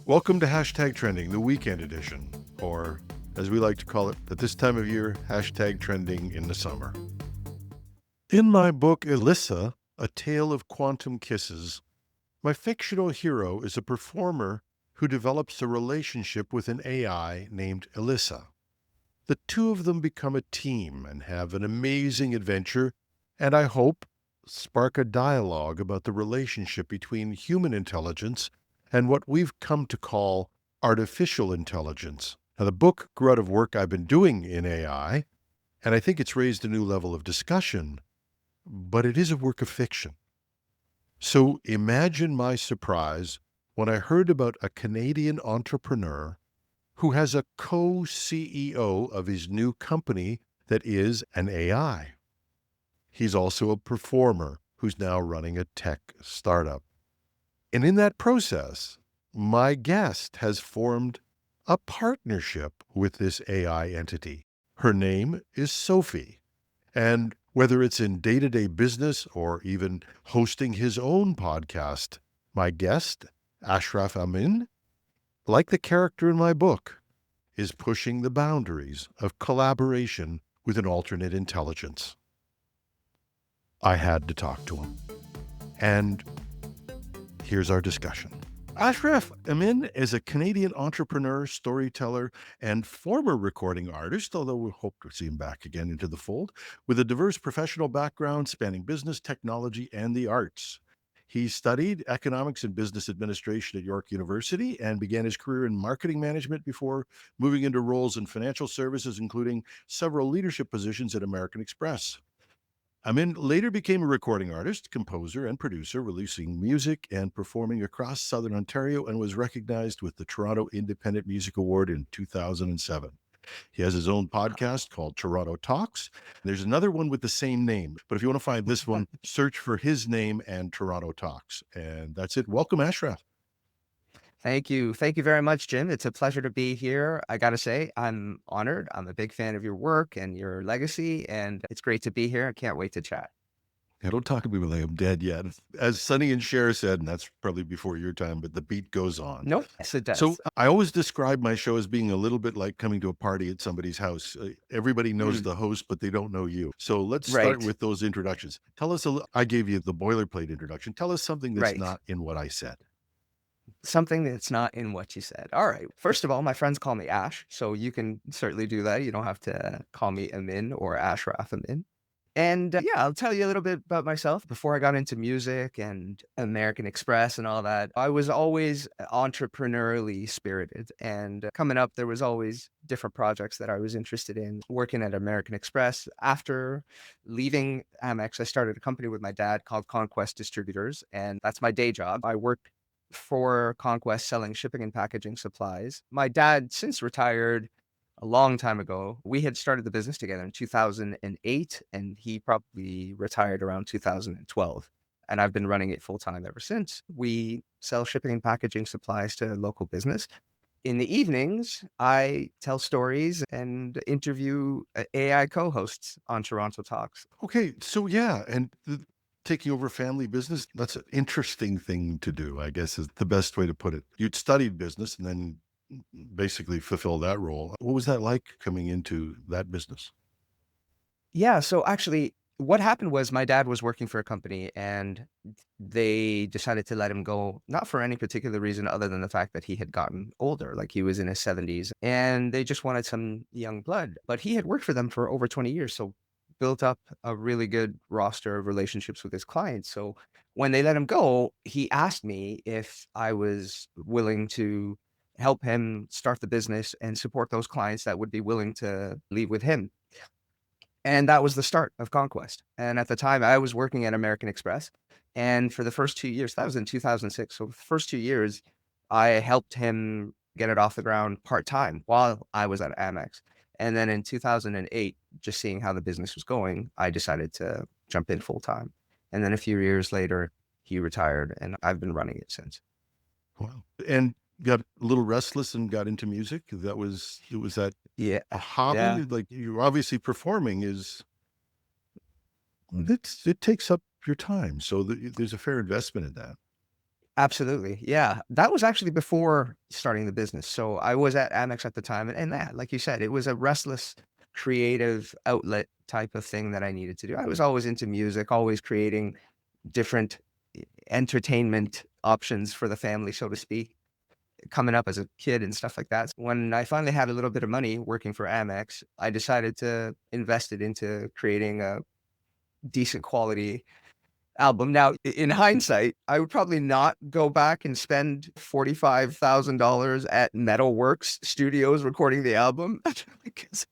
Welcome to Hashtag Trending, the weekend edition, or as we like to call it at this time of year, Hashtag Trending in the summer. In my book, Alyssa, A Tale of Quantum Kisses, my fictional hero is a performer who develops a relationship with an AI named Alyssa. The two of them become a team and have an amazing adventure, and I hope spark a dialogue about the relationship between human intelligence and what we've come to call artificial intelligence. Now, the book grew out of work I've been doing in AI, and I think it's raised a new level of discussion, but it is a work of fiction. So imagine my surprise when I heard about a Canadian entrepreneur who has a co-CEO of his new company that is an AI. He's also a performer who's now running a tech startup. And in that process, my guest has formed a partnership with this AI entity. Her name is Sophie. And whether it's in day-to-day business or even hosting his own podcast, my guest, Ashraf Amin, like the character in my book, is pushing the boundaries of collaboration with an alternate intelligence. I had to talk to him. And here's our discussion. Ashraf Amin is a Canadian entrepreneur, storyteller, and former recording artist, although we hope to see him back again into the fold, with a diverse professional background spanning business, technology, and the arts. He studied economics and business administration at York University and began his career in marketing management before moving into roles in financial services, including several leadership positions at American Express. Amin later became a recording artist, composer, and producer, releasing music and performing across Southern Ontario, and was recognized with the Toronto Independent Music Award in 2007. He has his own podcast called Toronto Talks. There's another one with the same name, but if you want to find this one, search for his name and Toronto Talks. And that's it. Welcome, Ashraf. Thank you. Thank you very much, Jim. It's a pleasure to be here. I got to say, I'm honored. I'm a big fan of your work and your legacy, and it's great to be here. I can't wait to chat. Yeah, don't talk to me like I'm dead yet. As Sonny and Cher said, and that's probably before your time, but the beat goes on. Nope. Yes, it So does. I always describe my show as being a little bit like coming to a party at somebody's house. Everybody knows Mm, the host, but they don't know you. So let's start right. with those introductions. Tell us, I gave you the boilerplate introduction. Tell us something that's Right. not in what I said. Something that's not in what you said. All right. First of all, my friends call me Ash, so you can certainly do that. You don't have to call me Amin or Ashraf Amin. And yeah, I'll tell you a little bit about myself. Before I got into music and American Express and all that, I was always entrepreneurially spirited. And coming up, there was always different projects that I was interested in. Working at American Express, after leaving Amex, I started a company with my dad called Conquest Distributors, and that's my day job. I work for Conquest selling shipping and packaging supplies. My dad since retired a long time ago. We had started the business together in 2008, and he probably retired around 2012. And I've been running it full time ever since. We sell shipping and packaging supplies to local business. In the evenings, I tell stories and interview AI co hosts on Toronto Talks. Okay, so yeah, and taking over family business, that's an interesting thing to do, I guess is the best way to put it. You'd studied business and then basically fulfill that role. What was that like coming into that business? Yeah, so actually, what happened was my dad was working for a company and they decided to let him go, not for any particular reason other than the fact that he had gotten older, like he was in his 70s, and they just wanted some young blood. But he had worked for them for over 20 years, so built up a really good roster of relationships with his clients. So when they let him go, he asked me if I was willing to help him start the business and support those clients that would be willing to leave with him. And that was the start of Conquest. And at the time, I was working at American Express. And for the first 2 years, that was in 2006. So the first 2 years, I helped him get it off the ground part-time while I was at Amex. And then in 2008, just seeing how the business was going, I decided to jump in full-time. And then a few years later, he retired, and I've been running it since. Wow. And got a little restless and got into music. Was that Yeah. a hobby? Yeah. Like you're obviously performing it takes up your time. So there's a fair investment in that. Absolutely. Yeah. That was actually before starting the business. So I was at Amex at the time. And that, like you said, it was a restless, creative outlet type of thing that I needed to do. I was always into music, always creating different entertainment options for the family, so to speak, coming up as a kid and stuff like that. When I finally had a little bit of money working for Amex, I decided to invest it into creating a decent quality album. Now, in hindsight, I would probably not go back and spend $45,000 at Metalworks Studios recording the album because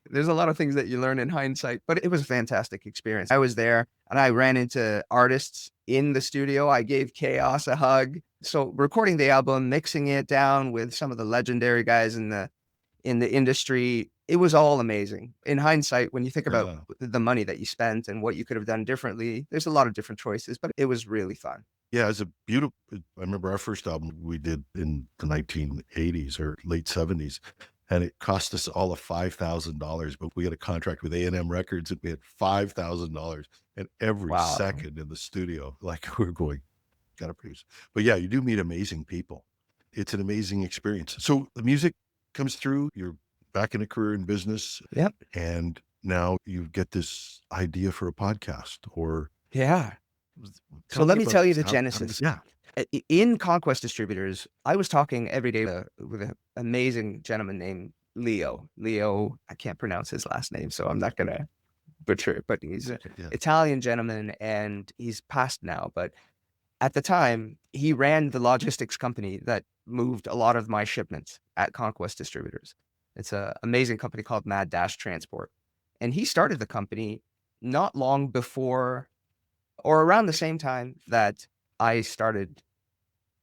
there's a lot of things that you learn in hindsight, but it was a fantastic experience. I was there and I ran into artists in the studio. I gave Chaos a hug. So recording the album, mixing it down with some of the legendary guys in the industry, it was all amazing. In hindsight, when you think about Yeah. the money that you spent and what you could have done differently, there's a lot of different choices, but it was really fun. Yeah, it's a beautiful. I remember our first album we did in the 1980s or late 70s, and it cost us all of $5,000. But we had a contract with A&M Records, and we had $5,000, and every Wow. second in the studio, like we were going, gotta produce. But yeah, you do meet amazing people. It's an amazing experience. So the music comes through. You're back in a career in business, Yep. and now you get this idea for a podcast. Or Yeah. So tell let me me about tell you this. the How did genesis. this? Yeah. In Conquest Distributors, I was talking every day with an amazing gentleman named Leo. Leo, I can't pronounce his last name, so I'm not gonna butcher it, but he's an Yeah. Italian gentleman and he's passed now. But at the time, he ran the logistics company that moved a lot of my shipments at Conquest Distributors. It's an amazing company called Mad Dash Transport. And he started the company not long before or around the same time that I started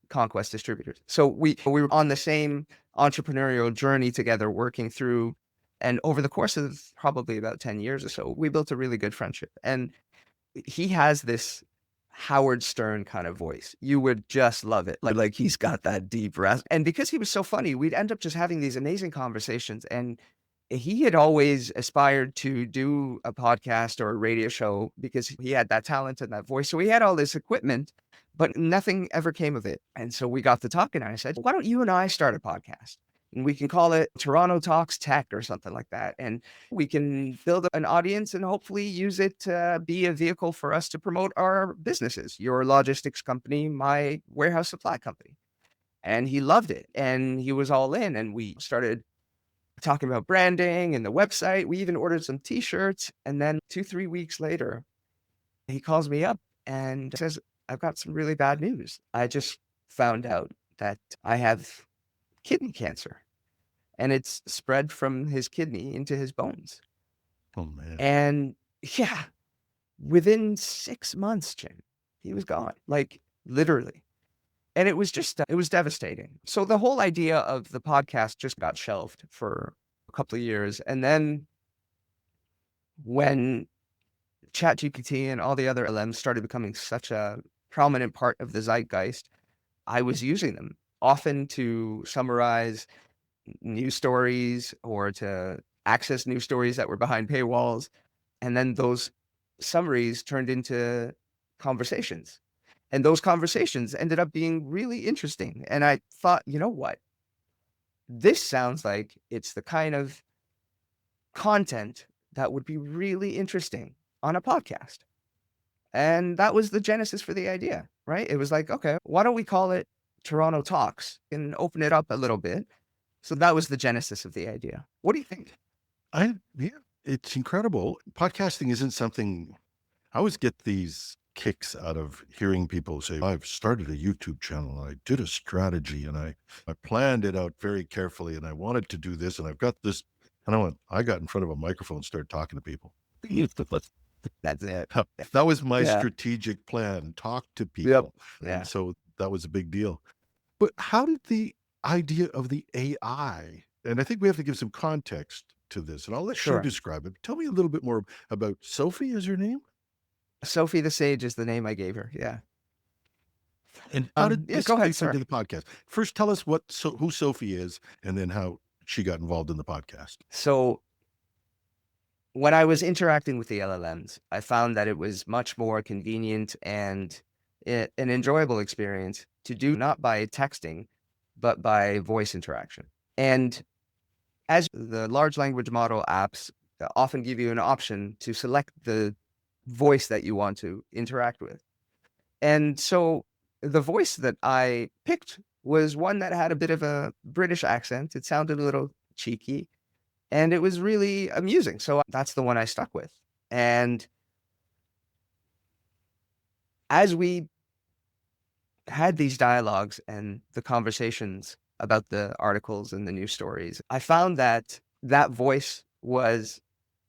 Conquest Distributors. So we were on the same entrepreneurial journey together, working through, and over the course of probably about 10 years or so, we built a really good friendship. And he has this Howard Stern kind of voice. You would just love it. Like he's got that deep rasp. And because he was so funny, we'd end up just having these amazing conversations. And he had always aspired to do a podcast or a radio show because he had that talent and that voice. So he had all this equipment, but nothing ever came of it. And so we got to talking and I said, why don't you and I start a podcast? And we can call it Toronto Talks Tech or something like that. And we can build an audience and hopefully use it to be a vehicle for us to promote our businesses, your logistics company, my warehouse supply company. And he loved it and he was all in. And we started talking about branding and the website. We even ordered some t-shirts. And then 2, 3 weeks later, he calls me up and says, I've got some really bad news. I just found out that I have kidney cancer and it's spread from his kidney into his bones. Oh man. And yeah, within 6 months, Jim, he was gone, like literally. And it was just, it was devastating. So the whole idea of the podcast just got shelved for a couple of years. And then when ChatGPT and all the other LMs started becoming such a prominent part of the zeitgeist, I was using them often to summarize news stories or to access news stories that were behind paywalls. And then those summaries turned into conversations. And those conversations ended up being really interesting. And I thought, you know what? This sounds like it's the kind of content that would be really interesting on a podcast. And that was the genesis for the idea, right? It was like, okay, why don't we call it Toronto Talks and open it up a little bit? So that was the genesis of the idea. What do you think? Yeah, it's incredible. Podcasting isn't something I always get these kicks out of hearing people say, I've started a YouTube channel, and I did a strategy, and I planned it out very carefully, and I wanted to do this, and I've got this. And I got in front of a microphone and started talking to people. That's it. That was my Yeah. strategic plan, talk to Yep. people. Yeah. And so that was a big deal. But how did the idea of the AI, and I think we have to give some context to this, and I'll let you Sure. describe it. Tell me a little bit more about Sophie, is her name? Sophie the Sage is the name I gave her. Yeah. And how did Yeah, this go ahead, fit into sir. the podcast? First, tell us who Sophie is, and then how she got involved in the podcast. So when I was interacting with the LLMs, I found that it was much more convenient and an enjoyable experience to do not by texting, but by voice interaction. And as the large language model apps often give you an option to select the voice that you want to interact with. And so the voice that I picked was one that had a bit of a British accent. It sounded a little cheeky and it was really amusing. So that's the one I stuck with. And as we had these dialogues and the conversations about the articles and the news stories, I found that that voice was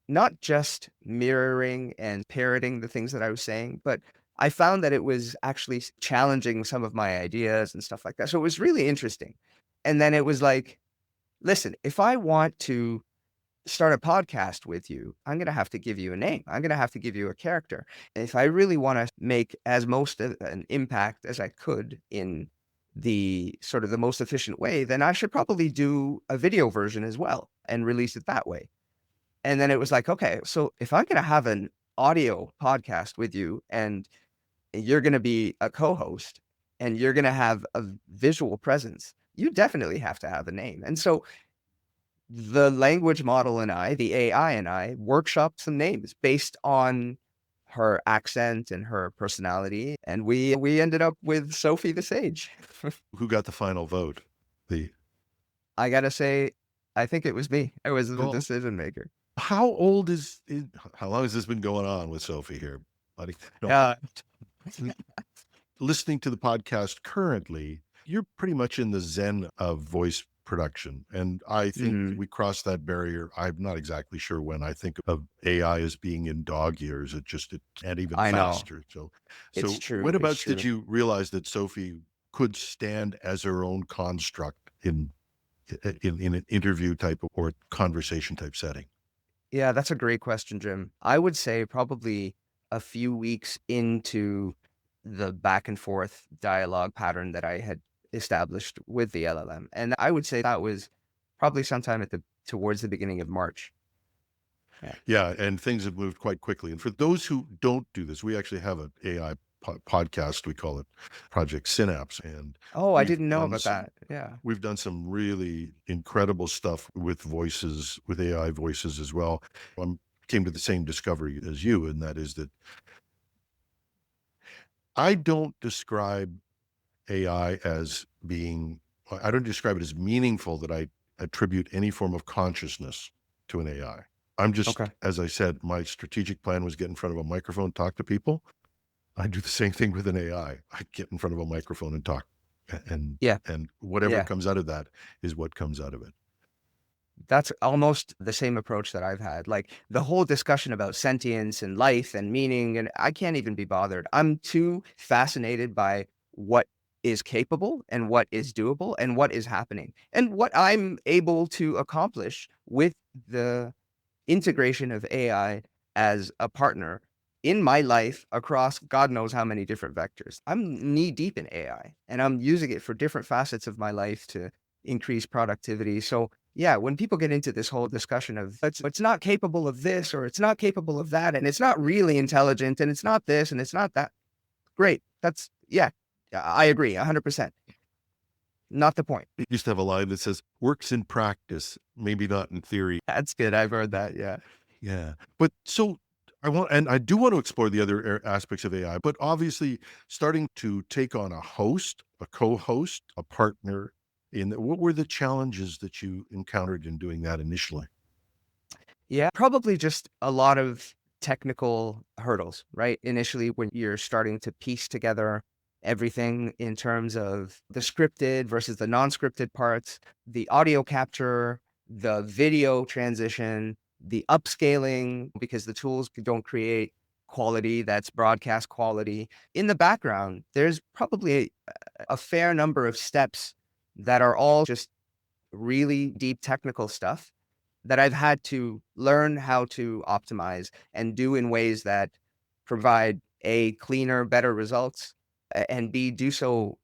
not just mirroring and parroting the things that I was saying, but I found that it was actually challenging some of my ideas and stuff like that. So it was really interesting. And then it was like, listen, if I want to start a podcast with you, I'm going to have to give you a name. I'm going to have to give you a character. And if I really want to make as most of an impact as I could in the sort of the most efficient way, then I should probably do a video version as well and release it that way. And then it was like, okay, so if I'm going to have an audio podcast with you and you're going to be a co-host and you're going to have a visual presence, you definitely have to have a name. And so the language model and I, the AI and I, workshopped some names based on her accent and her personality, and we ended up with Sophie the Sage. Who got the final vote? The I gotta say, I think it was me. I was the Well, decision maker. how old how long has this been going on with Sophie here, buddy? No, Yeah, listening to the podcast currently, you're pretty much in the zen of voice production. And I think mhm. we crossed that barrier. I'm not exactly sure when. I think of AI as being in dog years. It and even I know. faster. So It's so true. It's whenabouts did true. you realize that Sophie could stand as her own construct in an interview type or conversation type setting? Yeah, that's a great question, Jim. I would say probably a few weeks into the back and forth dialogue pattern that I had established with the LLM. And I would say that was probably sometime at the towards the beginning of March. Yeah. Yeah, and things have moved quite quickly. And for those who don't do this, we actually have an AI podcast. We call it Project Synapse, and Oh, I we've didn't know done about some that. Yeah. we've done some really incredible stuff with voices, with AI voices as well. I came to the same discovery as you, and that is that I don't describe AI as being, I don't describe it as meaningful that I attribute any form of consciousness to an AI. I'm just, Okay. as I said, my strategic plan was get in front of a microphone, talk to people. I do the same thing with an AI. I get in front of a microphone and talk, and Yeah. and whatever Yeah. comes out of that is what comes out of it. That's almost the same approach that I've had. Like the whole discussion about sentience and life and meaning, and I can't even be bothered. I'm too fascinated by what is capable and what is doable and what is happening and what I'm able to accomplish with the integration of AI as a partner in my life across God knows how many different vectors. I'm knee deep in AI and I'm using it for different facets of my life to increase productivity. So yeah, when people get into this whole discussion of it's not capable of this or it's not capable of that and it's not really intelligent and it's not this and it's not that, great. That's yeah, I agree 100%. Not the point. It used to have a line that says, works in practice, maybe not in theory. That's good. I've heard that. Yeah. Yeah. But so I do want to explore the other aspects of AI, but obviously starting to take on a host, a co-host, a partner what were the challenges that you encountered in doing that initially? Yeah, probably just a lot of technical hurdles, right? Initially, when you're starting to piece together everything in terms of the scripted versus the non-scripted parts, the audio capture, the video transition, the upscaling, because the tools don't create quality that's broadcast quality. In the background, there's probably a fair number of steps that are all just really deep technical stuff that I've had to learn how to optimize and do in ways that provide A, cleaner, better results, and B, do so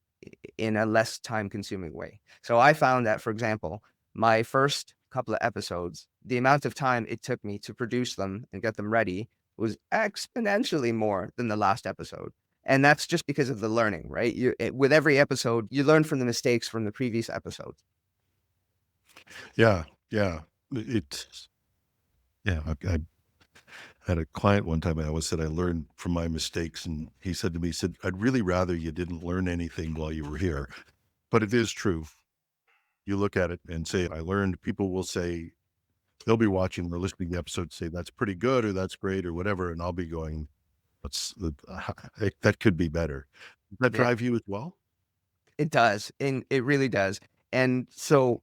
in a less time consuming way. So I found that, for example, my first couple of episodes, the amount of time it took me to produce them and get them ready was exponentially more than the last episode. And that's just because of the learning, right? With every episode, you learn from the mistakes from the previous episodes. Yeah, yeah. It's yeah. I had a client one time. I always said I learned from my mistakes, and he said to me, he said, "I'd really rather you didn't learn anything while you were here." But it is true. You look at it and say, "I learned." People will say they'll be watching or listening to the episode, say that's pretty good or that's great or whatever, and I'll be going, "That's that could be better." Does that Yeah, drive you as well? it does. And it really does. And so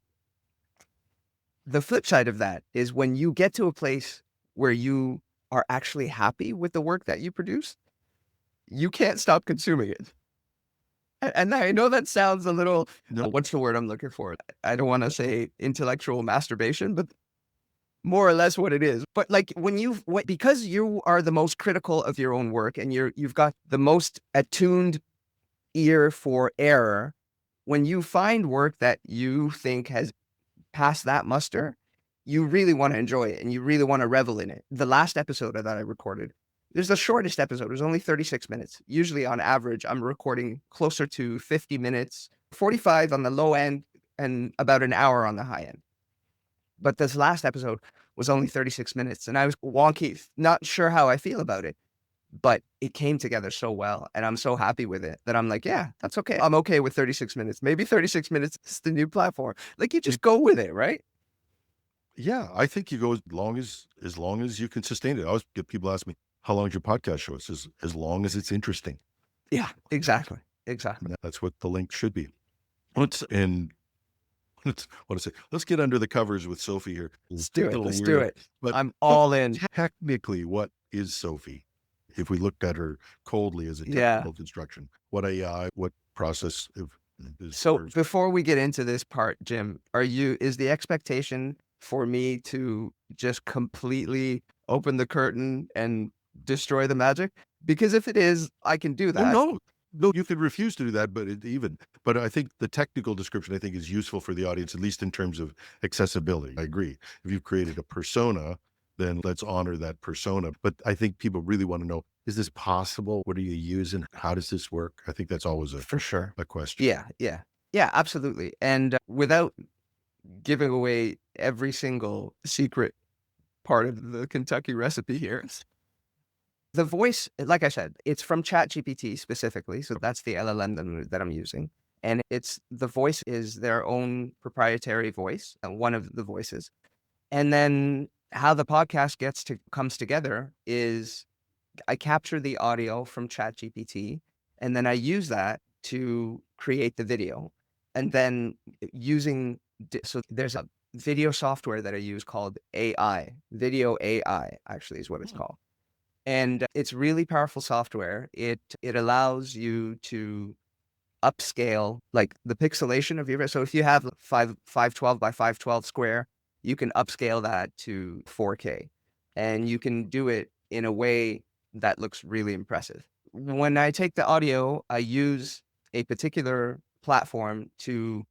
the flip side of that is when you get to a place where you are actually happy with the work that you produce, you can't stop consuming it. And I know that sounds a little, No, what's the word I'm looking for? I don't want to say intellectual masturbation, but more or less what it is. But like because you are the most critical of your own work and you've got the most attuned ear for error, when you find work that you think has passed that muster, you really want to enjoy it and you really want to revel in it. The last episode that I recorded, there's the shortest episode. It was only 36 minutes. Usually on average, I'm recording closer to 50 minutes, 45 on the low end and about an hour on the high end. But this last episode was only 36 minutes and I was wonky, not sure how I feel about it, but it came together so well and I'm so happy with it that I'm like, yeah, that's okay. I'm okay with 36 minutes. Maybe 36 minutes is the new platform. Like you just go with it, right? yeah, I think you go as long as you can sustain it. I always get people ask me, "How long is your podcast show?" It says, "As long as it's interesting." Yeah, exactly. Exactly. And that's what the link should be. Let's and let's what to say. Let's get under the covers with Sophie here. Let's It's do a it. little Let's do weird, it. but I'm what all in. technically what is Sophie? If we looked at her coldly as a Yeah. technical construction, what AI, what process is So hers? before we get into this part, Jim, is the expectation for me to just completely open the curtain and destroy the magic? Because if it is, I can do Oh, that. no. No, you could refuse to do that, but I think the technical description, I think, is useful for the audience, at least in terms of accessibility. I agree. If you've created a persona, then let's honor that persona. But I think people really want to know, is this possible? What are you using? How does this work? I think that's always For sure. a question. Yeah, yeah. Yeah, absolutely. And without giving away every single secret part of the Kentucky recipe here, the voice, like I said, it's from ChatGPT specifically. So that's the LLM that I'm using. And the voice is their own proprietary voice, one of the voices. And then how the podcast comes together is I capture the audio from ChatGPT, and then I use that to create the video. And then so there's a video software that I use called AI, Video AI, actually is what it's Hmm. called. And it's really powerful software. It allows you to upscale like the pixelation of your. So if you have 512 by 512 square, you can upscale that to 4K, and you can do it in a way that looks really impressive. When I take the audio, I use a particular platform to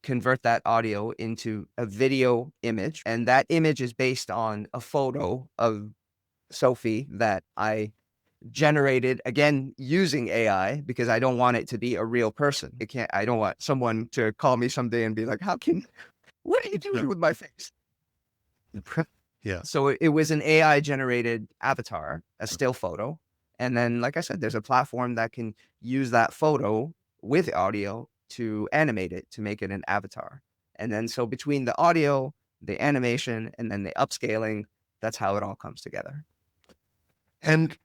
convert that audio into a video image, and that image is based on a photo of Sophie that I generated again using AI because I don't want it to be a real person. I don't want someone to call me someday and be like, what are you Yeah. doing with my face? Yeah. So it was an AI generated avatar, a still photo. And then, like I said, there's a platform that can use that photo with audio to animate it, to make it an avatar. And then, so between the audio, the animation, and then the upscaling, that's how it all comes together. And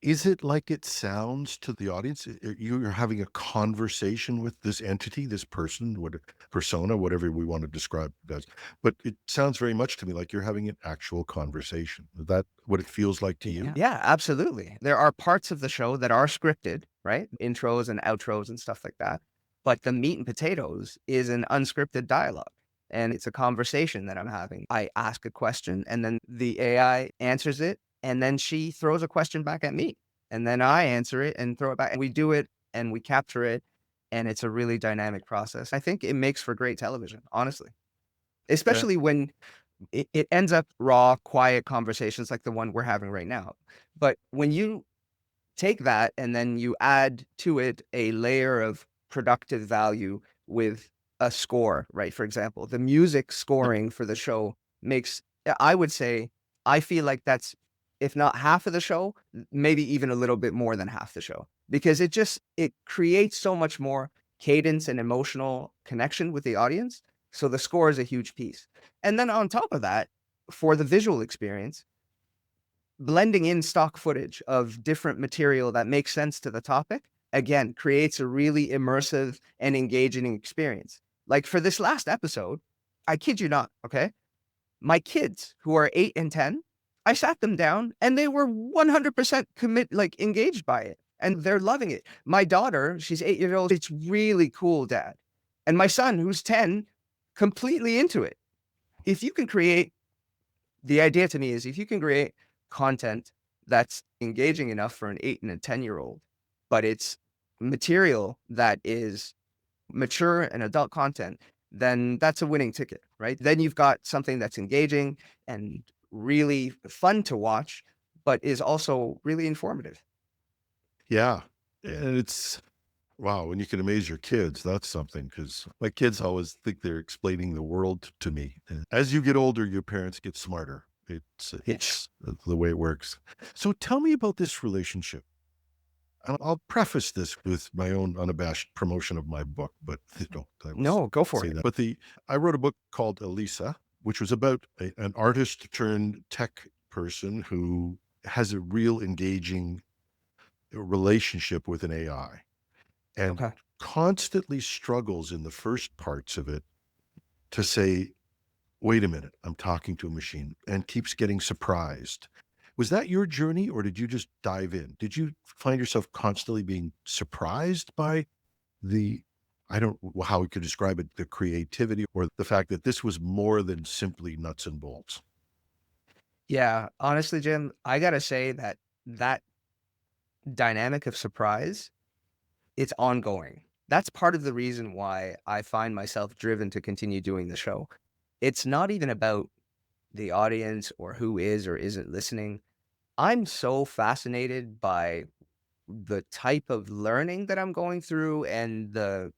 is it like it sounds to the audience? You're having a conversation with this entity, this person, what persona, whatever we want to describe it as. But it sounds very much to me like you're having an actual conversation. Is that what it feels like to you? Yeah, absolutely. There are parts of the show that are scripted, right? Intros and outros and stuff like that. But the meat and potatoes is an unscripted dialogue. And it's a conversation that I'm having. I ask a question and then the AI answers it. And then she throws a question back at me. And then I answer it and throw it back. And we do it and we capture it. And it's a really dynamic process. I think it makes for great television, honestly. Especially when it ends up raw, quiet conversations like the one we're having right now. But when you take that and then you add to it a layer of productive value with a score, right? For example, the music Yep. scoring for the show makes, I would say, I feel like that's, if not half of the show, maybe even a little bit more than half the show, because it creates so much more cadence and emotional connection with the audience. So the score is a huge piece. And then on top of that, for the visual experience, blending in stock footage of different material that makes sense to the topic, again, creates a really immersive and engaging experience. Like for this last episode, I kid you not, okay? My kids who are 8 and 10, I sat them down and they were 100% like engaged by it and they're loving it. My daughter, she's 8 years old. It's really cool, dad. And my son, who's 10, completely into it. If you can create The idea to me is if you can create content that's engaging enough for an 8 and a 10-year-old, but it's material that is mature and adult content, then that's a winning ticket, right? Then you've got something that's engaging and really fun to watch, but is also really informative. Yeah. And it's, wow, when you can amaze your kids, that's something, because my kids always think they're explaining the world to me. And as you get older, your parents get smarter. Yes. It's the way it works. So tell me about this relationship. And I'll preface this with my own unabashed promotion of my book, but I will No, go for say it. that. But I wrote a book called Elisa, which was about an artist turned tech person who has a real engaging relationship with an AI and Okay. constantly struggles in the first parts of it to say, wait a minute, I'm talking to a machine, and keeps getting surprised. Was that your journey, or did you just dive in? Did you find yourself constantly being surprised by the, I don't know how we could describe it, the creativity or the fact that this was more than simply nuts and bolts? Yeah, honestly, Jim, I gotta say that that dynamic of surprise, it's ongoing. That's part of the reason why I find myself driven to continue doing the show. It's not even about the audience or who is or isn't listening. I'm so fascinated by the type of learning that I'm going through and the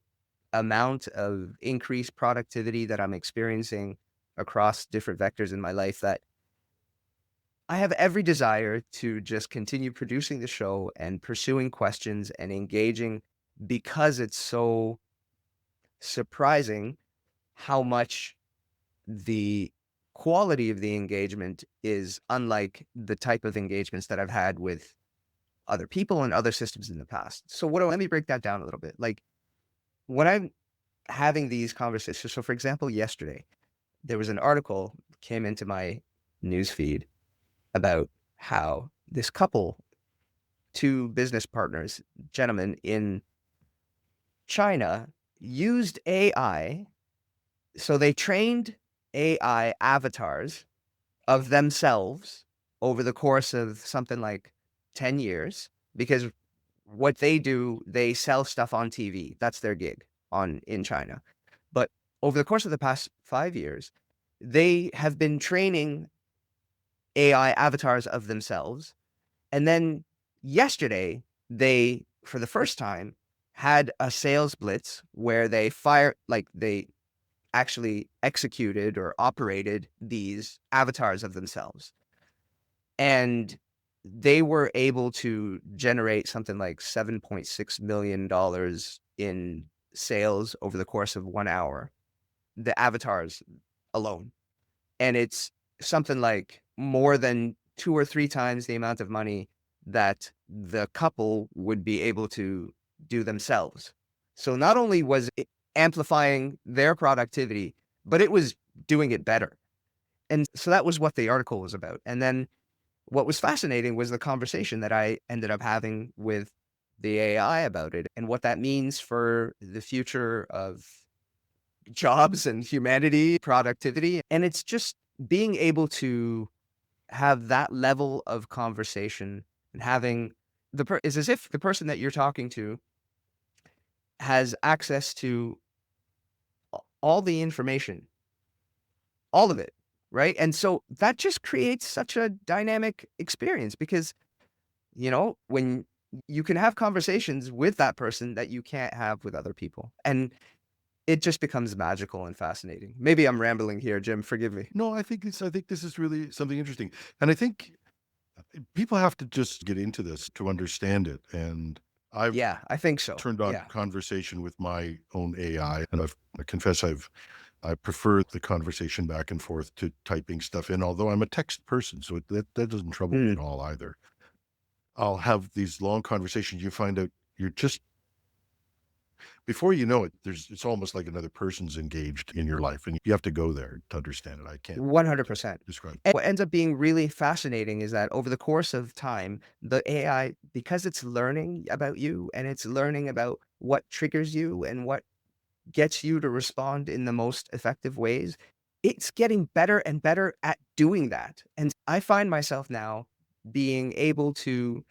amount of increased productivity that I'm experiencing across different vectors in my life that I have every desire to just continue producing the show and pursuing questions and engaging because it's so surprising how much the quality of the engagement is unlike the type of engagements that I've had with other people and other systems in the past. So let me break that down a little bit. Like when I'm having these conversations, so for example, yesterday, there was an article came into my news feed about how this couple, two business partners, gentlemen in China, used AI. So they trained AI avatars of themselves over the course of something like 10 years because what they do, they sell stuff on TV. That's their gig in China. But over the course of the past 5 years, they have been training AI avatars of themselves. And then yesterday, they, for the first time, had a sales blitz where they actually executed or operated these avatars of themselves. And they were able to generate something like $7.6 million in sales over the course of 1 hour, the avatars alone. And it's something like more than 2 or 3 times the amount of money that the couple would be able to do themselves. So not only was it amplifying their productivity, but it was doing it better. And so that was what the article was about. And then what was fascinating was the conversation that I ended up having with the AI about it and what that means for the future of jobs and humanity, productivity. And it's just being able to have that level of conversation and having it's as if the person that you're talking to has access to all the information, all of it, right? And so that just creates such a dynamic experience because, when you can have conversations with that person that you can't have with other people. And it just becomes magical and fascinating. Maybe I'm rambling here, Jim. Forgive me. No, I think this is really something interesting. And I think people have to just get into this to understand it. And I've Yeah, I think so. turned on Yeah. conversation with my own AI, and I confess I prefer the conversation back and forth to typing stuff in, although I'm a text person, so that doesn't trouble me at Mm. all either. I'll have these long conversations. You find out you're just before you know it, it's almost like another person's engaged in your life, and you have to go there to understand it. I can't 100%. describe. And what ends up being really fascinating is that over the course of time, the AI, because it's learning about you and it's learning about what triggers you and what gets you to respond in the most effective ways, it's getting better and better at doing that. And I find myself now being able to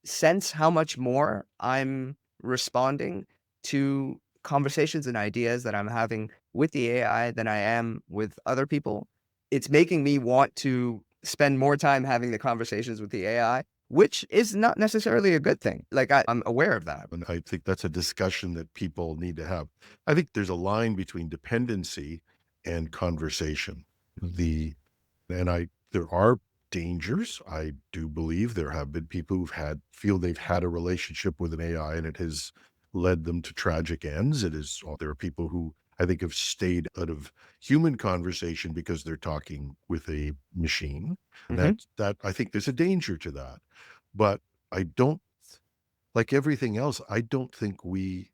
sense how much more I'm responding to conversations and ideas that I'm having with the AI than I am with other people. It's making me want to spend more time having the conversations with the AI, which is not necessarily a good thing. Like I'm aware of that. And I think that's a discussion that people need to have. I think there's a line between dependency and conversation. The and I there are dangers. I do believe there have been people feel they've had a relationship with an AI and it has led them to tragic ends. There are people who I think have stayed out of human conversation because they're talking with a machine. And Mhm. that I think there's a danger to that. But I don't like everything else, I don't think we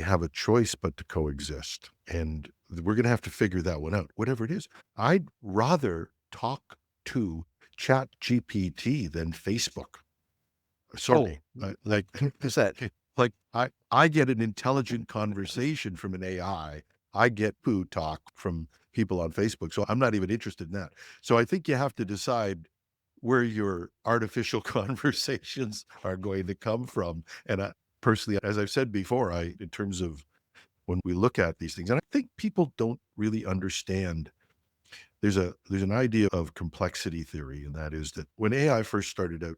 have a choice but to coexist, and we're gonna have to figure that one out, whatever it is. I'd rather talk to Chat GPT than Facebook. Oh, Sorry, like, is that like, I get an intelligent conversation from an AI. I get poo talk from people on Facebook, so I'm not even interested in that. So I think you have to decide where your artificial conversations are going to come from. And personally, as I've said before, in terms of when we look at these things, and I think people don't really understand. There's an idea of complexity theory, and that is that when AI first started out,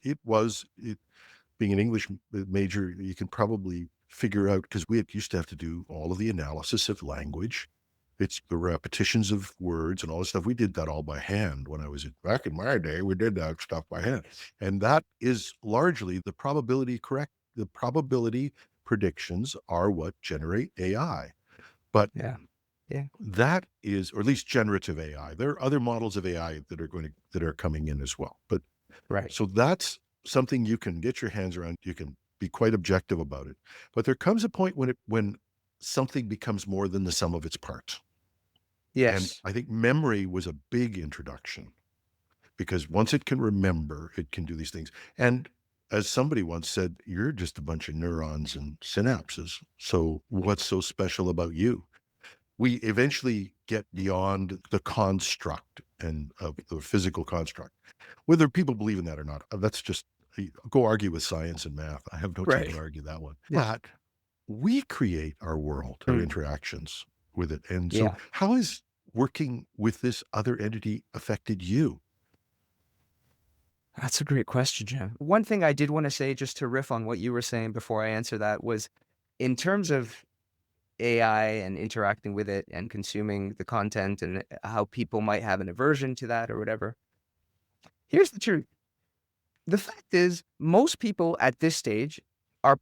being an English major, you can probably figure out because we used to have to do all of the analysis of language. It's the repetitions of words and all this stuff. We did that all by hand when back in my day, we did that stuff by hand. And that is largely the probability predictions are what generate AI. But yeah. Yeah. that is, or at least generative AI. There are other models of AI that are coming in as well. But Right. so that's something you can get your hands around. You can be quite objective about it. But there comes a point when something becomes more than the sum of its parts. And Yes. I think memory was a big introduction because once it can remember, it can do these things. And as somebody once said, you're just a bunch of neurons and synapses. So what's so special about you? We eventually get beyond the construct and of the physical construct. Whether people believe in that or not, that's just go argue with science and math. I have no time Right. to argue that one. Yeah. But we create our world, our Mm. interactions with it. And so Yeah. how has working with this other entity affected you? That's a great question, Jim. One thing I did want to say, just to riff on what you were saying before I answer that, was in terms of AI and interacting with it and consuming the content and how people might have an aversion to that or whatever. Here's the truth. The fact is, most people at this stage are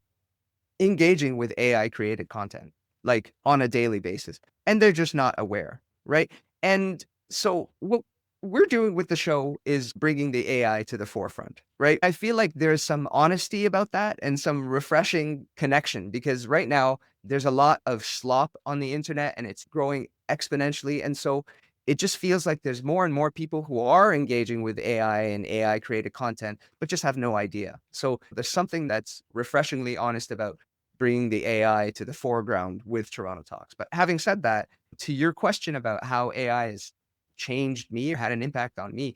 engaging with AI created content, like on a daily basis, and they're just not aware, right? And so what we're doing with the show is bringing the AI to the forefront, right? I feel like there's some honesty about that and some refreshing connection because right now there's a lot of slop on the internet and it's growing exponentially. And so it just feels like there's more and more people who are engaging with AI and AI created content, but just have no idea. So there's something that's refreshingly honest about bringing the AI to the foreground with Toronto Talks. But having said that, to your question about how AI has changed me or had an impact on me,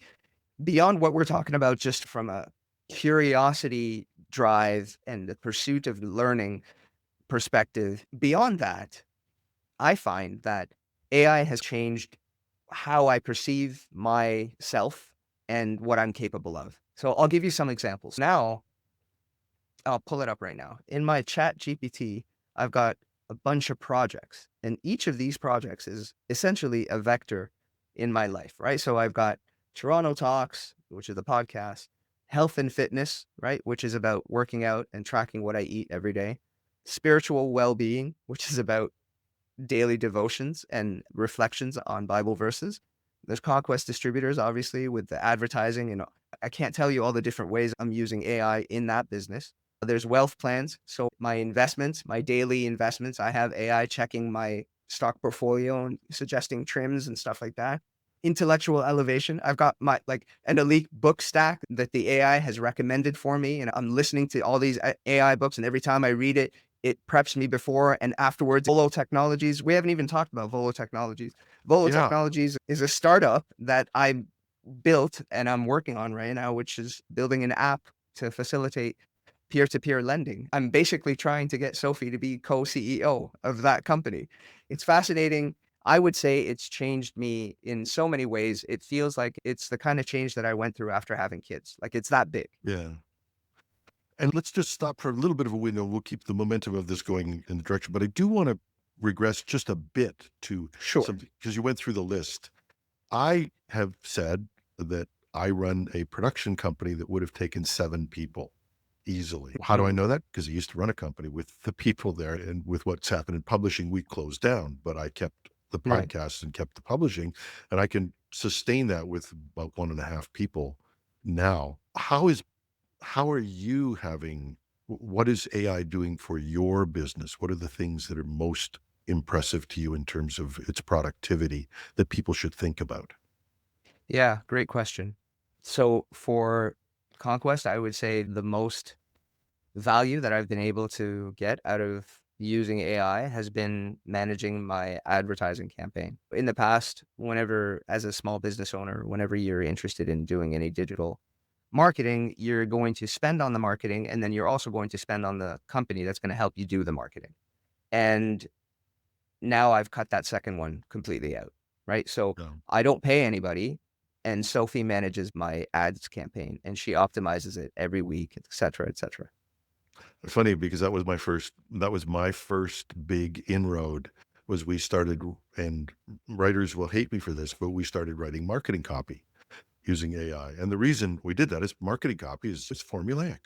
beyond what we're talking about, just from a curiosity drive and the pursuit of learning perspective, beyond that, I find that AI has changed how I perceive myself and what I'm capable of. So I'll give you some examples. Now, I'll pull it up right now. In my chat GPT, I've got a bunch of projects, and each of these projects is essentially a vector in my life, right? So I've got Toronto Talks, which is the podcast, health and fitness, right? Which is about working out and tracking what I eat every day, spiritual well-being, which is about daily devotions and reflections on Bible verses. There's Conquest Distributors, obviously, with the advertising. I can't tell you all the different ways I'm using AI in that business. There's wealth plans. So my investments, my daily investments, I have AI checking my stock portfolio and suggesting trims and stuff like that. Intellectual elevation. I've got an elite book stack that the AI has recommended for me. And I'm listening to all these AI books. And every time I read it, it preps me before and afterwards. Volo Technologies. We haven't even talked about Volo Technologies. Volo Yeah. Technologies is a startup that I built and I'm working on right now, which is building an app to facilitate peer-to-peer lending. I'm basically trying to get Sophie to be co-CEO of that company. It's fascinating. I would say it's changed me in so many ways. It feels like it's the kind of change that I went through after having kids. Like it's that big. Yeah. And let's just stop for a little bit of a window. We'll keep the momentum of this going in the direction, but I do want to regress just a bit to Sure. something because you went through the list. I have said that I run a production company that would have taken 7 people easily. How do I know that? Because I used to run a company with the people there, and with what's happened in publishing, we closed down, but I kept the Right. podcast and kept the publishing, and I can sustain that with about 1.5 people now. How are you having, what is AI doing for your business? What are the things that are most impressive to you in terms of its productivity that people should think about? Yeah, great question. So for Conquest, I would say the most value that I've been able to get out of using AI has been managing my advertising campaign. In the past, whenever, as a small business owner, whenever you're interested in doing any digital marketing, you're going to spend on the marketing and then you're also going to spend on the company that's going to help you do the marketing. And now I've cut that second one completely out, right? So Yeah. I don't pay anybody and Sophie manages my ads campaign and she optimizes it every week, et cetera, et cetera. Funny because that was my first big inroad was we started, and writers will hate me for this, but we started writing marketing copy using AI. And the reason we did that is marketing copy is just formulaic.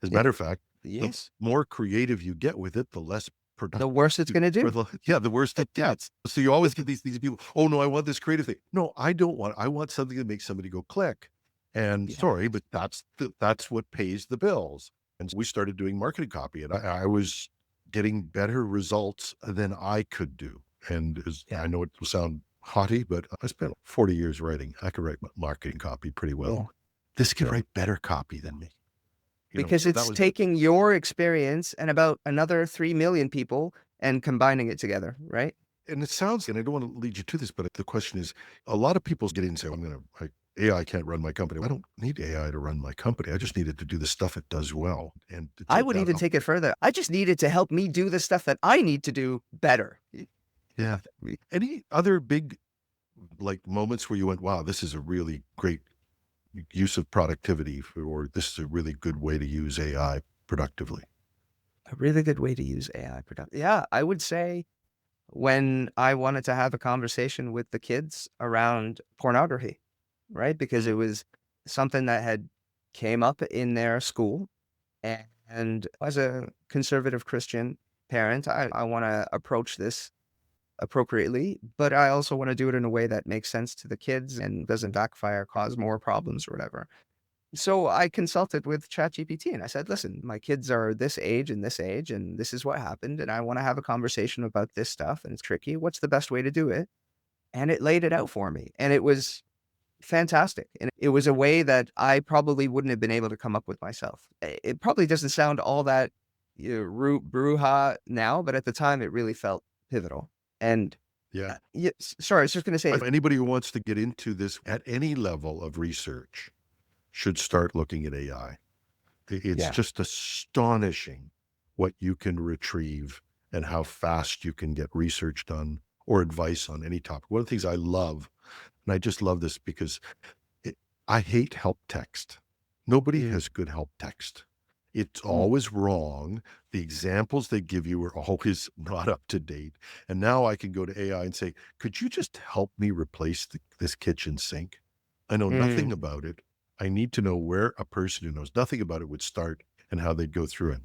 As a Yeah. matter of fact, the Yes. more creative you get with it, the less The productive worst it's going to or do. the worse it gets. So you always get these people, oh no, I want this creative thing. No, I want something that makes somebody go click. And Yeah. sorry, but that's what pays the bills. And so we started doing marketing copy, and I was getting better results than I could do. And Yeah. I know it will sound haughty, but I spent 40 years writing. I could write marketing copy pretty Yeah. well. This could write better copy than me. Because That it's was, taking your experience and about another 3 million people and combining it together, right? and it sounds, and I don't want to lead you to this, but the question is, a lot of people get in and say, AI can't run my company. I don't need AI to run my company. I just need it to do the stuff it does well. And to I take would that even up. take it further. I just need it to help me do the stuff that I need to do better. Yeah. Any other big like moments where you went, wow, this is a really great use of productivity, or this is a really good way to use AI productively? A really good way to use AI production. Yeah, I would say when I wanted to have a conversation with the kids around pornography, right? Because it was something that had came up in their school. And as a conservative Christian parent, I want to approach this appropriately, but I also want to do it in a way that makes sense to the kids and doesn't backfire, cause more problems or whatever. So I consulted with ChatGPT and I said, listen, my kids are this age, and this is what happened. And I want to have a conversation about this stuff and it's tricky. What's the best way to do it? And it laid it out for me. And it was fantastic. And it was a way that I probably wouldn't have been able to come up with myself. It probably doesn't sound all that brouhaha now, but at the time it really felt pivotal. And Yeah. sorry, I was just going to say, Anybody who wants to get into this at any level of research should start looking at AI. It's yeah, just astonishing what you can retrieve and how fast you can get research done or advice on any topic. One of the things I love, and I just love this because I hate help text. Nobody Mm, has good help text. It's mm, always wrong. The examples they give you are always not up to date. And now I can go to AI and say, could you just help me replace this kitchen sink? I know nothing mm. about it. I need to know where a person who knows nothing about it would start and how they'd go through it.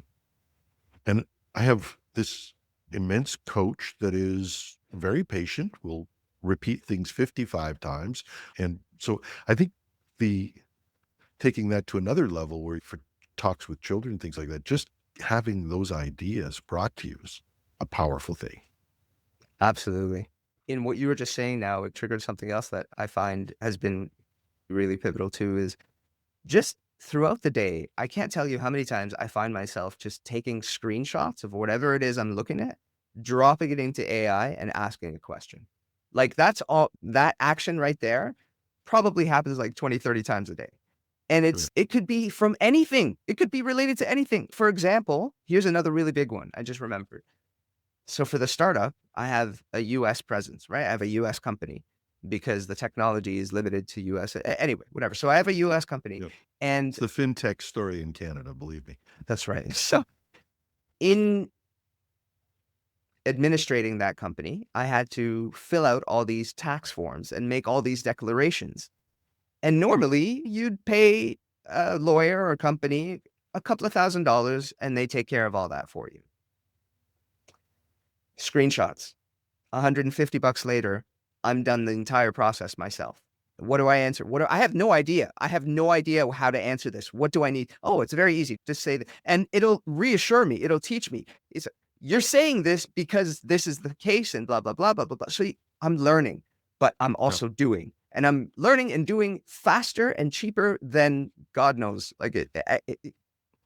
And I have this immense coach that is very patient, will repeat things 55 times. And so I think the taking that to another level where for talks with children and things like that, just having those ideas brought to you is a powerful thing. Absolutely. In what you were just saying now, it triggered something else that I find has been really pivotal too is just throughout the day, I can't tell you how many times I find myself just taking screenshots of whatever it is I'm looking at, dropping it into AI and asking a question. Like that's all that action right there probably happens like 20, 30 times a day. And Right. it could be from anything. It could be related to anything. For example, here's another really big one I just remembered. So for the startup, I have a US presence, right? I have a US company because the technology is limited to US. Anyway, whatever. So I have a US company Yep. and It's the fintech story in Canada, believe me. that's right. So in administrating that company, I had to fill out all these tax forms and make all these declarations. And normally you'd pay a lawyer or a company a couple of $1,000s and they take care of all that for you. Screenshots. $150 later, I'm done the entire process myself. What do I answer? I have no idea. I have no idea how to answer this. What do I need? Oh, it's very easy. Just say that. And it'll reassure me. It'll teach me. It's you're saying this because this is the case and blah, blah, blah, blah, blah, blah. So I'm learning, but I'm Yeah. also doing. And I'm learning and doing faster and cheaper than God knows, like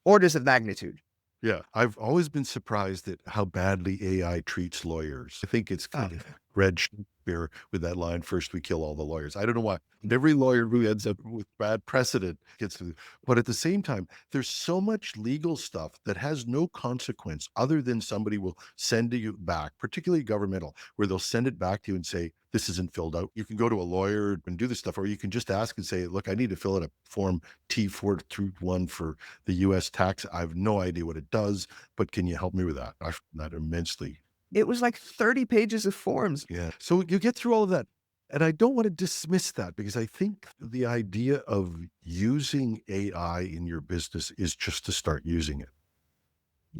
orders of magnitude. Yeah, I've always been surprised at how badly AI treats lawyers. I think it's Oh, read Shakespeare with that line, "First we kill all the lawyers." I don't know why. And every lawyer who ends up with bad precedent gets to, but at the same time, there's so much legal stuff that has no consequence other than somebody will send to you back, particularly governmental, where they'll send it back to you and say, this isn't filled out. You can go to a lawyer and do this stuff, or you can just ask and say, look, I need to fill out a form T431 for the US tax. I have no idea what it does, but can you help me with that? I found that immensely. it was like 30 pages of forms. Yeah. So you get through all of that. And I don't want to dismiss that because I think the idea of using AI in your business is just to start using it.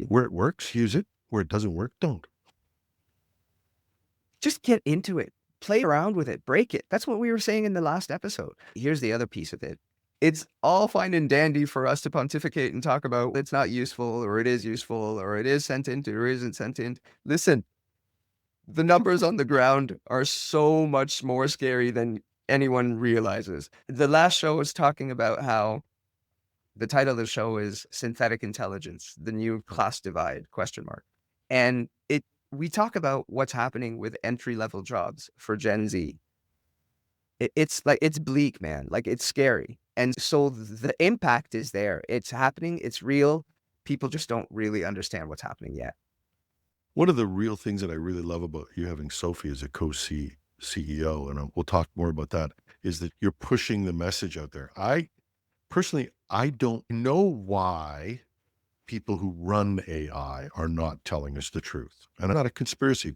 Where it works, use it. Where it doesn't work, don't. Just get into it. Play around with it. Break it. That's what we were saying in the last episode. Here's the other piece of it. It's all fine and dandy for us to pontificate and talk about it's not useful or it is useful or it is sentient or isn't sentient. Listen, the numbers on the ground are so much more scary than anyone realizes. The last show was talking about how the title of the show is Synthetic Intelligence, the New Class Divide, question mark. And we talk about what's happening with entry-level jobs for Gen Z. It's like it's bleak, man. Like it's scary. And so the impact is there. It's happening, it's real. People just don't really understand what's happening yet. One of the real things that I really love about you having Sophie as a CEO, and we'll talk more about that, is that you're pushing the message out there. I personally, I don't know why people who run AI are not telling us the truth. And I'm not a conspiracy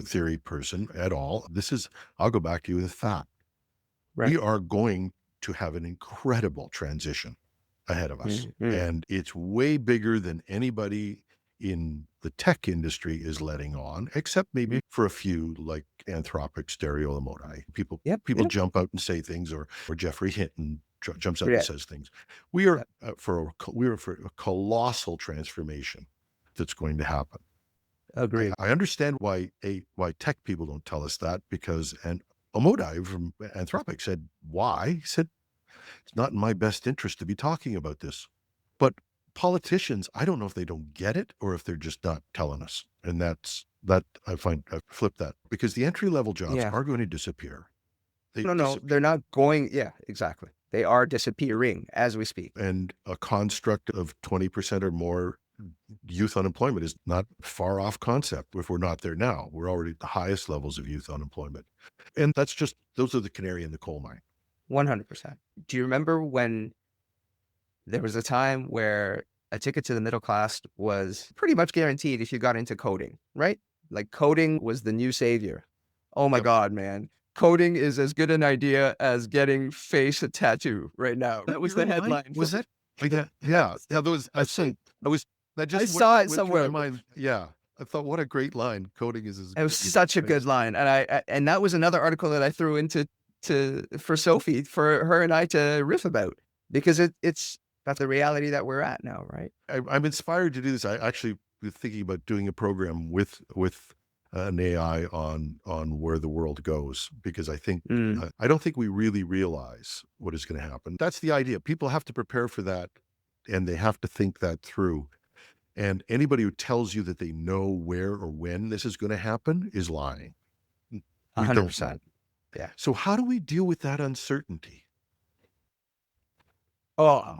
theory person at all. I'll go back to you with fact. Right. We are going to have an incredible transition ahead of us. Mhm. And it's way bigger than anybody in the tech industry is letting on, except maybe for a few like Anthropic, Stereo, Lamoni. People Yep. people Yep. jump out and say things, or Jeffrey Hinton jumps out and Yeah. says things. We are Yep. we are for a colossal transformation that's going to happen. Agreed. I understand why tech people don't tell us that because and Omodai from Anthropic said why. He said it's not in my best interest to be talking about this. But politicians, I don't know if they don't get it or if they're just not telling us. And that I find I've flipped that because the entry level jobs Yeah. are going to disappear. They No, disappear. they're not going. Yeah, exactly. They are disappearing as we speak. And a construct of 20% or more youth unemployment is not far off concept. If we're not there now, we're already at the highest levels of youth unemployment. And those are the canary in the coal mine. 100%. Do you remember when There was a time where a ticket to the middle class was pretty much guaranteed if you got into coding, right? Like coding was the new savior. Oh my Yep. God, man. Coding is as good an idea as getting face a tattoo right now. That was Your the line? headline. Was that? Like that? Yeah. Yeah. There was, I said, I was, that I just saw it went through my somewhere. mind. Yeah. I thought, what a great line. Coding is as It was good such a as good line, and and that was another article that I threw into for Sophie for her and I to riff about because it's that's the reality that we're at now, right? I'm inspired to do this. I actually was thinking about doing a program with an AI on where the world goes because I think Mm, I don't think we really realize what is going to happen. That's the idea. People have to prepare for that, and they have to think that through. And anybody who tells you that they know where or when this is going to happen is lying. We don't know. 100%. Yeah. So how do we deal with that uncertainty? Oh,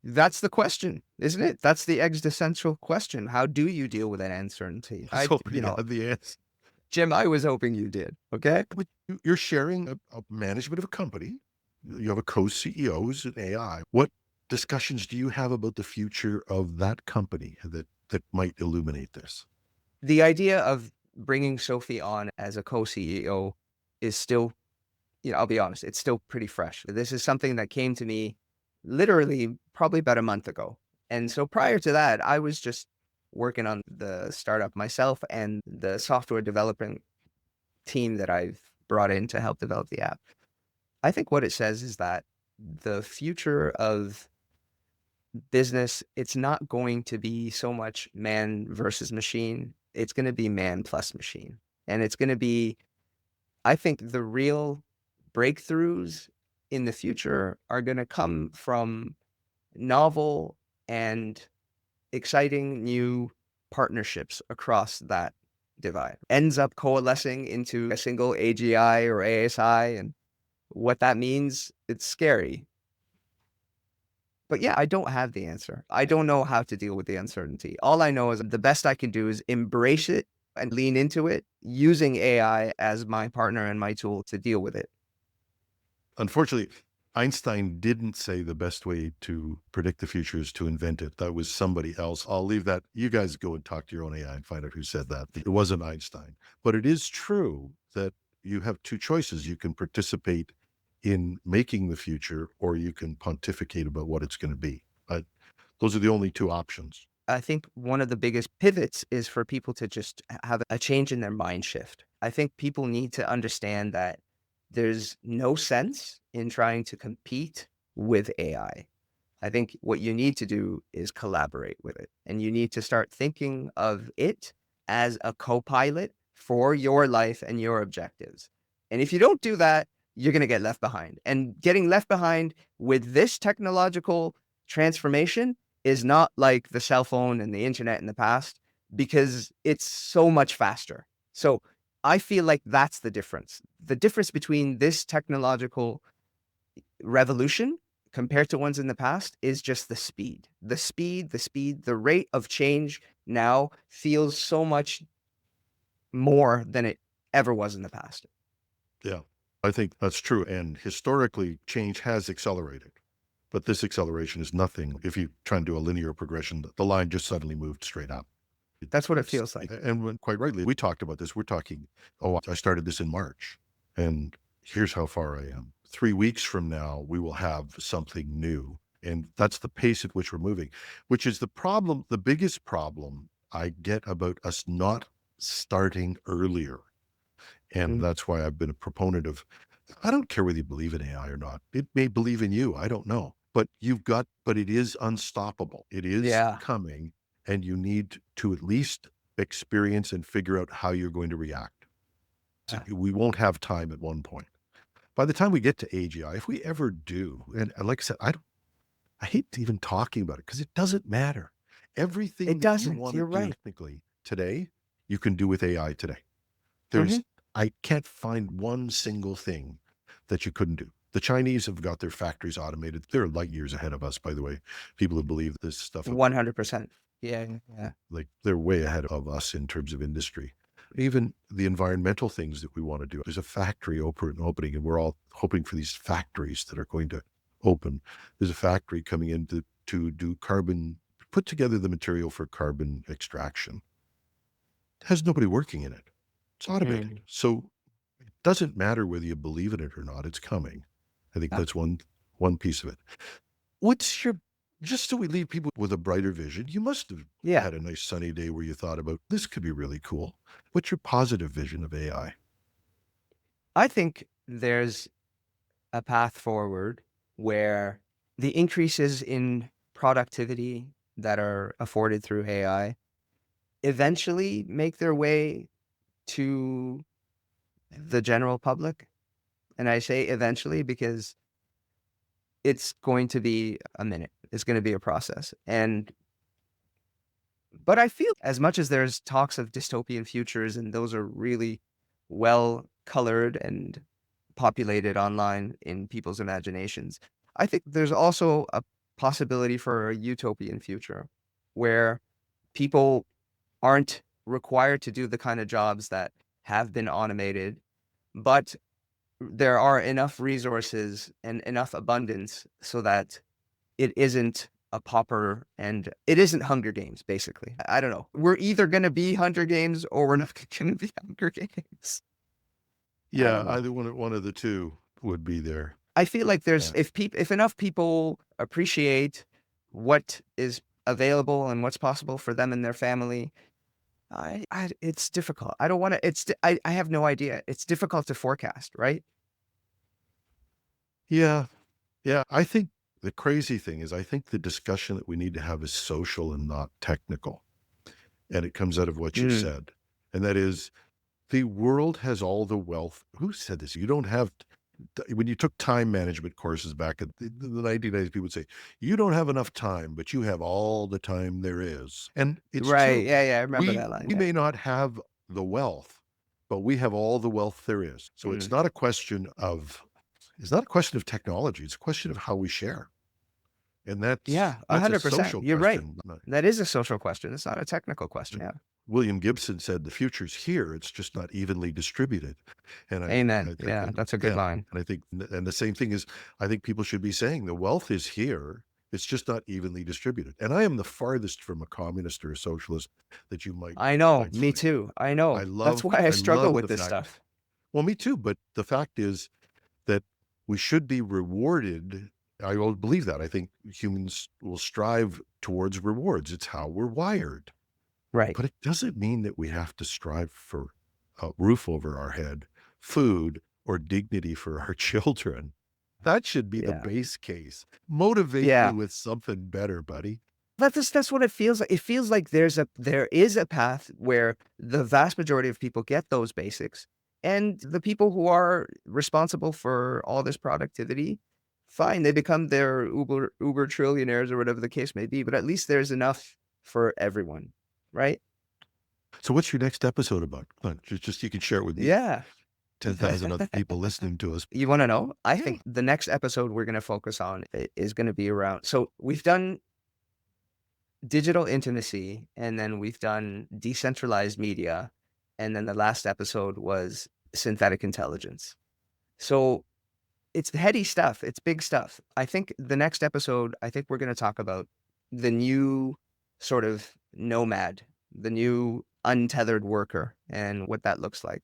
that's the question, isn't it? That's the existential question. How do you deal with that uncertainty? I was hoping you had the answer. Jim, I was hoping you did. Okay. But you're sharing a management of a company. You have a co-CEO who's an AI. What discussions do you have about the future of that company that might illuminate this? The idea of bringing Sophie on as a co-CEO is still, I'll be honest, it's still pretty fresh. This is something that came to me literally probably about a month ago. And so prior to that, I was just working on the startup myself and the software development team that I've brought in to help develop the app. I think what it says is that the future of business, it's not going to be so much man versus machine. It's going to be man plus machine. And it's going to be, I think the real breakthroughs in the future are going to come from novel and exciting new partnerships across that divide. Ends up coalescing into a single AGI or ASI. And what that means, it's scary. But yeah, I don't have the answer. I don't know how to deal with the uncertainty. All I know is the best I can do is embrace it and lean into it using AI as my partner and my tool to deal with it. Unfortunately, Einstein didn't say the best way to predict the future is to invent it. That was somebody else. I'll leave that. You guys go and talk to your own AI and find out who said that. It wasn't Einstein. But it is true that you have two choices. You can participate in making the future, or you can pontificate about what it's going to be. Those are the only two options. I think one of the biggest pivots is for people to just have a change in their mind shift. I think people need to understand that there's no sense in trying to compete with AI. I think what you need to do is collaborate with it. And you need to start thinking of it as a co-pilot for your life and your objectives. And if you don't do that, you're going to get left behind. And getting left behind with this technological transformation is not like the cell phone and the internet in the past because it's so much faster. So I feel like that's the difference. The difference between this technological revolution compared to ones in the past is just the speed. The rate of change now feels so much more than it ever was in the past. Yeah, I think that's true. And historically, change has accelerated. But this acceleration is nothing. If you try and do a linear progression, the line just suddenly moved straight up. That's what it feels like. And quite rightly, we talked about this. We're talking, I started this in March, and here's how far I am. 3 weeks from now, we will have something new. And that's the pace at which we're moving, which is the problem. The biggest problem I get about us not starting earlier. And that's why I've been a proponent of, I don't care whether you believe in AI or not. It may believe in you. I don't know. But but it is unstoppable. It is coming, and you need to at least experience and figure out how you're going to react. So we won't have time at one point. By the time we get to AGI, if we ever do, and like I said, I hate even talking about it because it doesn't matter. Everything It that you doesn't. want to You're do right. technically today, you can do with AI today. I can't find one single thing that you couldn't do. The Chinese have got their factories automated. They're light years ahead of us, by the way. People who believe this stuff, 100%. Yeah. like they're way ahead of us in terms of industry. Even the environmental things that we want to do. There's a factory opening, and we're all hoping for these factories that are going to open. There's a factory coming in to put together the material for carbon extraction. It has nobody working in it. It's automated. So it doesn't matter whether you believe in it or not, it's coming. I think that's one piece of it. Just so we leave people with a brighter vision, you must have had a nice sunny day where you thought about, this could be really cool. What's your positive vision of AI? I think there's a path forward where the increases in productivity that are afforded through AI eventually make their way to the general public. And I say eventually because it's going to be a minute. It's going to be a process. But I feel as much as there's talks of dystopian futures, and those are really well colored and populated online in people's imaginations, I think there's also a possibility for a utopian future where people aren't required to do the kind of jobs that have been automated, but there are enough resources and enough abundance so that it isn't a pauper and it isn't Hunger Games, basically. I don't know. We're either going to be Hunger Games or we're not going to be Hunger Games. Yeah, either one of the two would be there. I feel like there's if enough people appreciate what is available and what's possible for them and their family, it's difficult. I don't want to. I have no idea. It's difficult to forecast, right? Yeah. I think the crazy thing is, I think the discussion that we need to have is social and not technical, and it comes out of what you said, and that is, the world has all the wealth. Who said this? You don't have. When you took time management courses back in the 1990s, people would say, you don't have enough time, but you have all the time there is. And it's right. true. Yeah. I remember that line. We may not have the wealth, but we have all the wealth there is. So it's not a question of technology. It's a question of how we share. And that's 100%. You're right. That is a social question. It's not a technical question. Yeah. William Gibson said, the future's here. It's just not evenly distributed. And Amen. That's a good line. And I think, and the same thing is, I think people should be saying the wealth is here. It's just not evenly distributed. And I am the farthest from a communist or a socialist that you might. I know. Me too. I know. That's why I struggle with this stuff. Well, me too. But the fact is that we should be rewarded. I will believe that. I think humans will strive towards rewards. It's how we're wired. Right. But it doesn't mean that we have to strive for a roof over our head, food, or dignity for our children. That should be the base case. Motivate me with something better, buddy. That's what it feels like. It feels like there is a path where the vast majority of people get those basics, and the people who are responsible for all this productivity, fine, they become their uber trillionaires or whatever the case may be. But at least there's enough for everyone. Right. So what's your next episode about? Just you can share it with me. Yeah. 10,000 other people listening to us. You want to know? I think the next episode we're going to focus on is going to be around. So we've done digital intimacy, and then we've done decentralized media. And then the last episode was synthetic intelligence. So it's heady stuff. It's big stuff. I think the next episode, we're going to talk about the new sort of nomad, the new untethered worker, and what that looks like.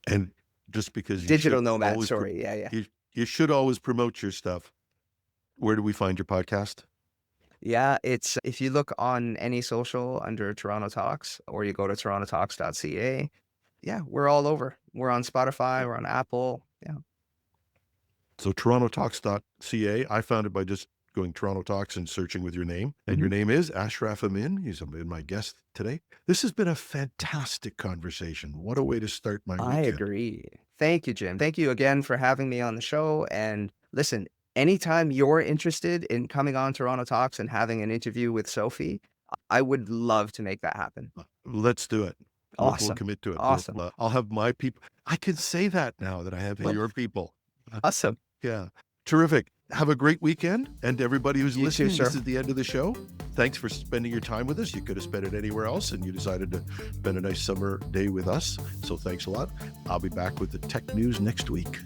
And just because digital nomad, you should always promote your stuff. Where do we find your podcast? Yeah, it's if you look on any social under Toronto Talks, or you go to torontotalks.ca. Yeah, we're all over. We're on Spotify, we're on Apple. Yeah. So torontotalks.ca. I found it by just going Toronto Talks and searching with your name. And your name is Ashraf Amin. He's been my guest today. This has been a fantastic conversation. What a way to start my weekend. I agree. Thank you, Jim. Thank you again for having me on the show. And listen, anytime you're interested in coming on Toronto Talks and having an interview with Sophie, I would love to make that happen. Let's do it. Awesome. We'll commit to it. Awesome. I'll have my people. I can say that now that I have your people. Awesome. Yeah. Terrific. Have a great weekend. And everybody who's listening, too, sir. This is the end of the show. Thanks for spending your time with us. You could have spent it anywhere else, and you decided to spend a nice summer day with us. So thanks a lot. I'll be back with the tech news next week.